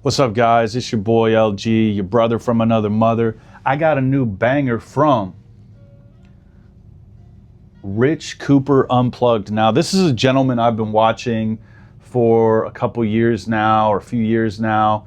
What's up, guys? It's your boy LG, your brother from another mother. I got a new banger from Rich Cooper Unplugged. Now, this is a gentleman I've been watching for a couple years now, or a few years now.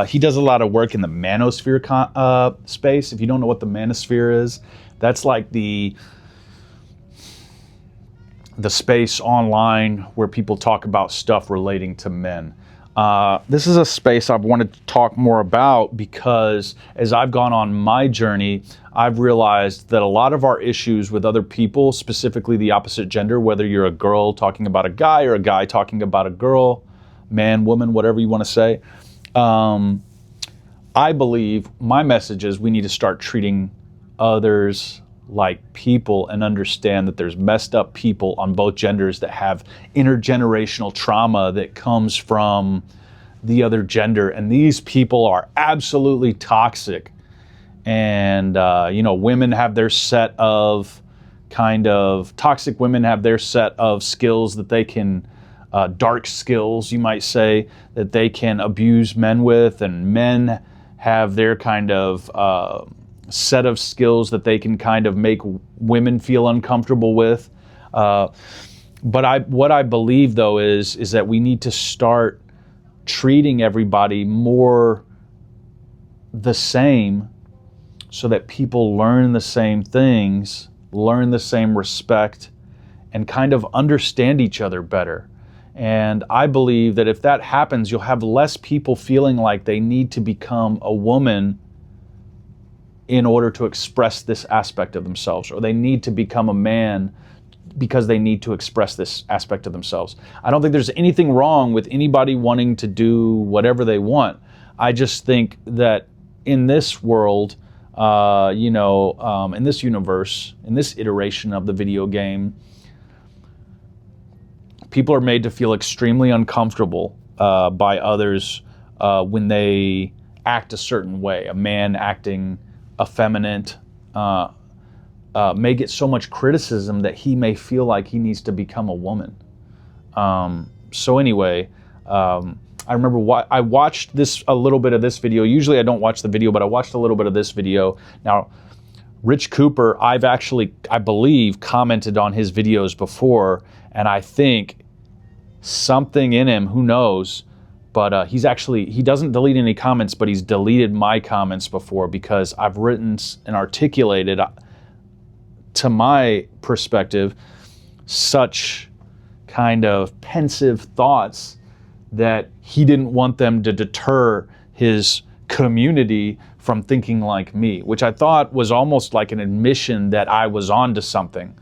He does a lot of work in the manosphere space. If you don't know what the manosphere is, that's like the space online where people talk about stuff relating to men. This is a space I've wanted to talk more about because as I've gone on my journey, I've realized that a lot of our issues with other people, specifically the opposite gender, whether you're a girl talking about a guy or a guy talking about a girl, man, woman, whatever you want to say, I believe my message is we need to start treating others like people and understand that there's messed up people on both genders that have intergenerational trauma that comes from the other gender, and these people are absolutely toxic. And women have their set of toxic women have their set of skills that they can dark skills, you might say, that they can abuse men with, and men have their kind of set of skills that they can kind of make women feel uncomfortable with. But what I believe, though, is that we need to start treating everybody more the same so that people learn the same things, learn the same respect, and kind of understand each other better. And I believe that if that happens, you'll have less people feeling like they need to become a woman in order to express this aspect of themselves, or they need to become a man because they need to express this aspect of themselves. I don't think there's anything wrong with anybody wanting to do whatever they want. I just think that in this world, in this universe, in this iteration of the video game, people are made to feel extremely uncomfortable by others when they act a certain way. A man acting effeminate may get so much criticism that he may feel like he needs to become a woman. So anyway, I remember I watched a little bit of this video. Usually I don't watch the video, but I watched a little bit of this video. Now, Rich Cooper, I believe, commented on his videos before, and I think something in him, who knows, but he doesn't delete any comments, but he's deleted my comments before because I've written and articulated, to my perspective, such kind of pensive thoughts that he didn't want them to deter his community from thinking like me, which I thought was almost like an admission that I was onto something.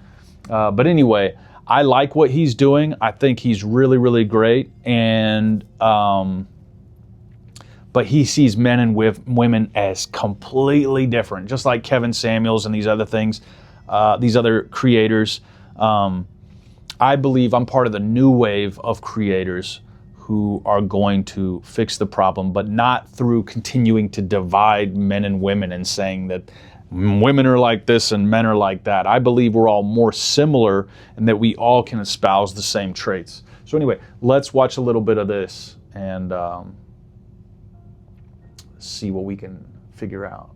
But anyway, I like what he's doing. I think he's really, really great. And but he sees men and women as completely different, just like Kevin Samuels and these other creators. I believe I'm part of the new wave of creators who are going to fix the problem, but not through continuing to divide men and women and saying that women are like this and men are like that. I believe we're all more similar and that we all can espouse the same traits. So anyway, let's watch a little bit of this and see what we can figure out.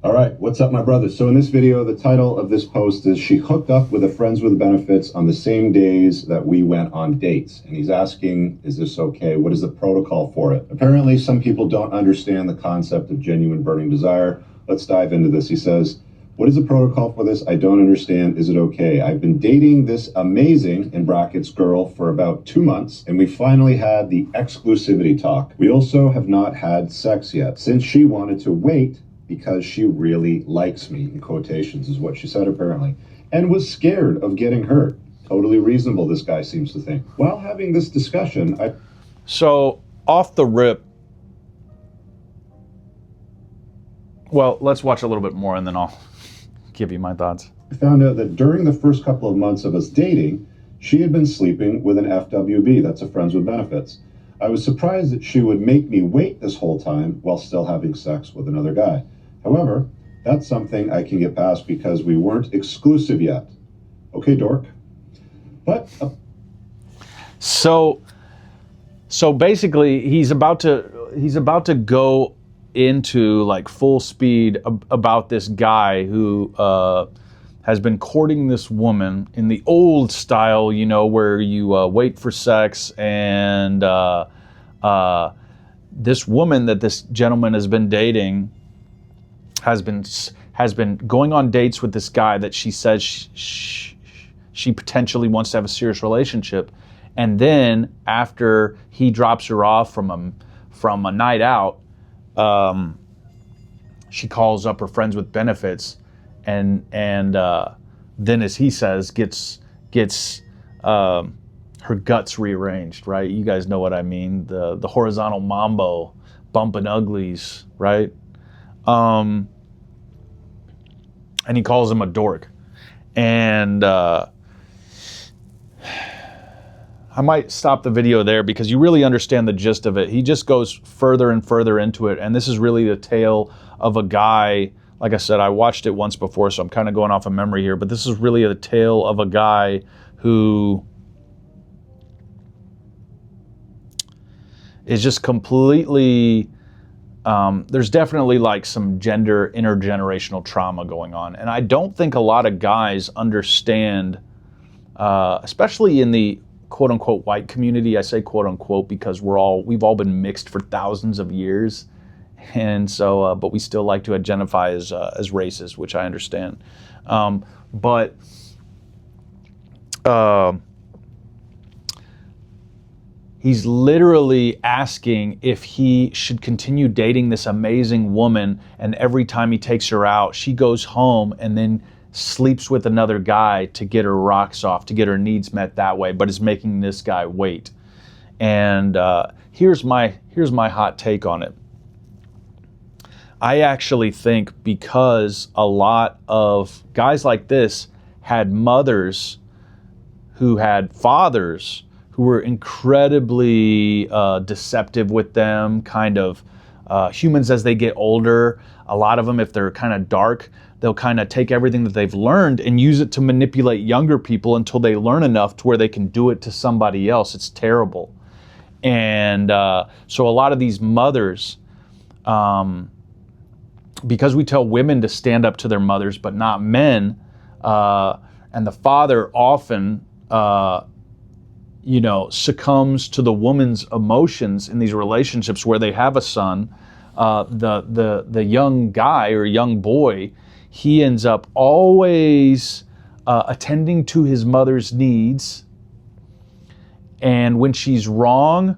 All right, what's up, my brother? So in this video, the title of this post is "She hooked up with a Friends with Benefits on the same days that we went on dates." And he's asking, is this okay? What is the protocol for it? Apparently, some people don't understand the concept of genuine burning desire. Let's dive into this. He says, "What is the protocol for this? I don't understand. Is it okay? I've been dating this amazing, in brackets, girl for about 2 months, and we finally had the exclusivity talk. We also have not had sex yet, since she wanted to wait because she really likes me," in quotations is what she said apparently, "and was scared of getting hurt." Totally reasonable, this guy seems to think. While having this discussion, So, off the rip, well, let's watch a little bit more and then I'll give you my thoughts. I found out that during the first couple of months of us dating, she had been sleeping with an FWB, that's a Friends with Benefits. I was surprised that she would make me wait this whole time while still having sex with another guy. However, that's something I can get past because we weren't exclusive yet. Okay, dork. But So basically, he's about to he's about to go into like full speed about this guy who has been courting this woman in the old style, you know, where you wait for sex, and this woman that this gentleman has been dating has been going on dates with this guy that she says she potentially wants to have a serious relationship, and then after he drops her off from a night out, she calls up her friends with benefits, and then, as he says, gets her guts rearranged, right? You guys know what I mean, the horizontal mambo, bumping uglies, right? And he calls him a dork. And I might stop the video there because you really understand the gist of it. He just goes further and further into it, and this is really the tale of a guy. Like I said, I watched it once before, so I'm kind of going off of memory here, but this is really a tale of a guy who is just completely, there's definitely like some gender intergenerational trauma going on. And I don't think a lot of guys understand, especially in the quote unquote white community. I say quote unquote because we've all been mixed for thousands of years. And so, but we still like to identify as races, which I understand. But he's literally asking if he should continue dating this amazing woman, and every time he takes her out, she goes home and then sleeps with another guy to get her rocks off, to get her needs met that way, but is making this guy wait. And here's my hot take on it. I actually think because a lot of guys like this had mothers who had fathers who were incredibly deceptive with them, kind of humans as they get older. A lot of them, if they're kind of dark, they'll kind of take everything that they've learned and use it to manipulate younger people until they learn enough to where they can do it to somebody else. It's terrible. And so a lot of these mothers, because we tell women to stand up to their mothers, but not men, and the father often, succumbs to the woman's emotions in these relationships where they have a son. The young guy or young boy, he ends up always attending to his mother's needs, and when she's wrong,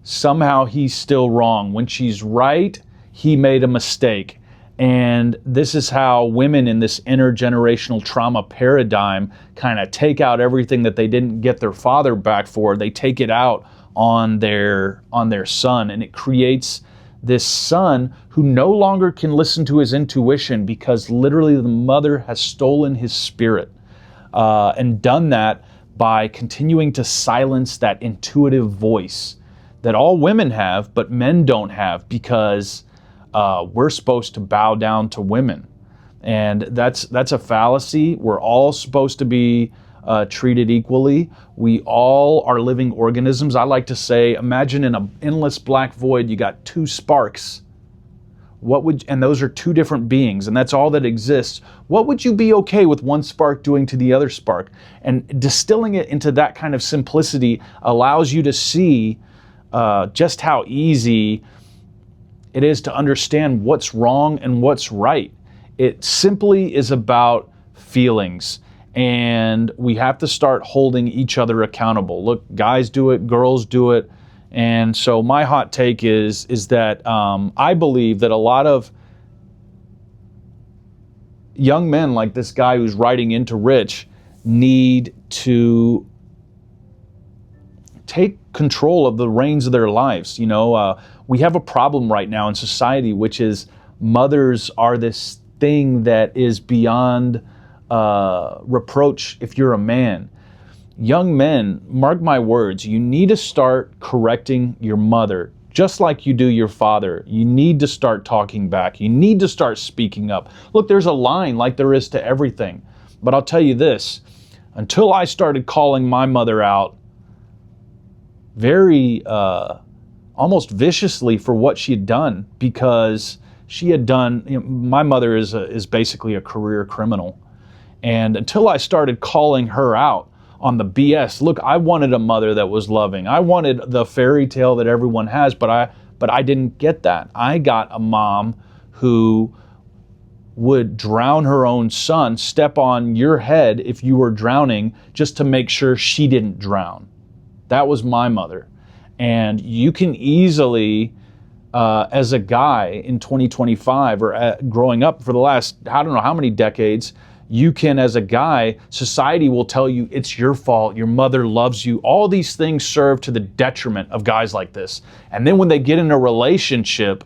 somehow he's still wrong. When she's right, he made a mistake. And this is how women in this intergenerational trauma paradigm kind of take out everything that they didn't get their father back for. They take it out on their son, and it creates this son who no longer can listen to his intuition because literally the mother has stolen his spirit, and done that by continuing to silence that intuitive voice that all women have, but men don't have, because we're supposed to bow down to women. And that's a fallacy. We're all supposed to be treated equally. We all are living organisms. I like to say, imagine in an endless black void, you got two sparks. And those are two different beings, and that's all that exists. What would you be okay with one spark doing to the other spark? And distilling it into that kind of simplicity allows you to see just how easy it is to understand what's wrong and what's right. It simply is about feelings, and we have to start holding each other accountable. Look, guys do it, girls do it. And so my hot take is that I believe that a lot of young men like this guy who's writing into Rich need to take control of the reins of their lives. We have a problem right now in society, which is mothers are this thing that is beyond reproach if you're a man. Young men, mark my words, you need to start correcting your mother just like you do your father. You need to start talking back. You need to start speaking up. Look, there's a line like there is to everything. But I'll tell you this, until I started calling my mother out very almost viciously for what she had done, because she had done, my mother is basically a career criminal. And until I started calling her out on the BS, look, I wanted a mother that was loving. I wanted the fairy tale that everyone has, but I didn't get that. I got a mom who would drown her own son, step on your head if you were drowning, just to make sure she didn't drown. That was my mother. And you can easily, as a guy in 2025, or growing up for the last, I don't know how many decades, you can, as a guy, society will tell you it's your fault, your mother loves you. All these things serve to the detriment of guys like this. And then when they get in a relationship,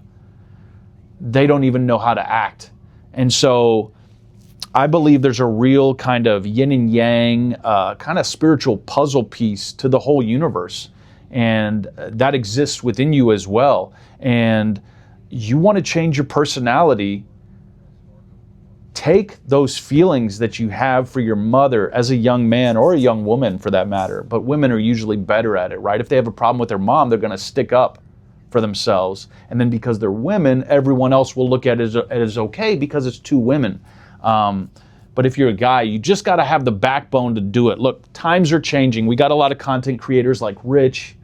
they don't even know how to act. And so I believe there's a real kind of yin and yang, kind of spiritual puzzle piece to the whole universe. And that exists within you as well. And you want to change your personality. Take those feelings that you have for your mother as a young man, or a young woman for that matter, but women are usually better at it, right? If they have a problem with their mom, they're going to stick up for themselves. And then because they're women, everyone else will look at it as okay because it's two women. But if you're a guy, you just got to have the backbone to do it. Look, times are changing. We got a lot of content creators like Rich.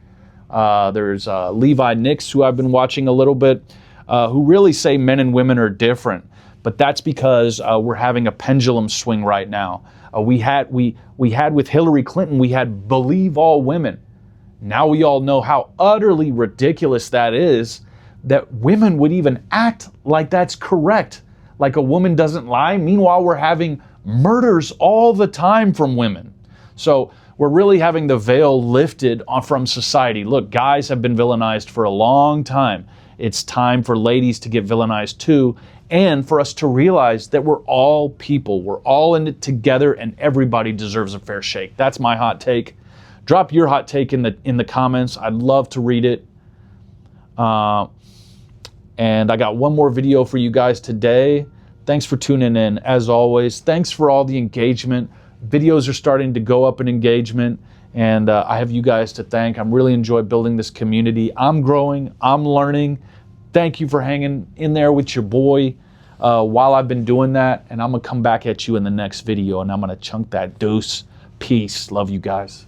There's Levi Nix, who I've been watching a little bit, who really say men and women are different. But that's because we're having a pendulum swing right now. We had with Hillary Clinton, we had believe all women. Now we all know how utterly ridiculous that is, that women would even act like that's correct, like a woman doesn't lie. Meanwhile, we're having murders all the time from women. So we're really having the veil lifted from society. Look, guys have been villainized for a long time. It's time for ladies to get villainized too, and for us to realize that we're all people. We're all in it together, and everybody deserves a fair shake. That's my hot take. Drop your hot take in the comments. I'd love to read it. And I got one more video for you guys today. Thanks for tuning in. As always, thanks for all the engagement. Videos are starting to go up in engagement, and I have you guys to thank. I'm really enjoying building this community. I'm growing. I'm learning. Thank you for hanging in there with your boy while I've been doing that. And I'm going to come back at you in the next video, and I'm going to chunk that deuce. Peace. Love you guys.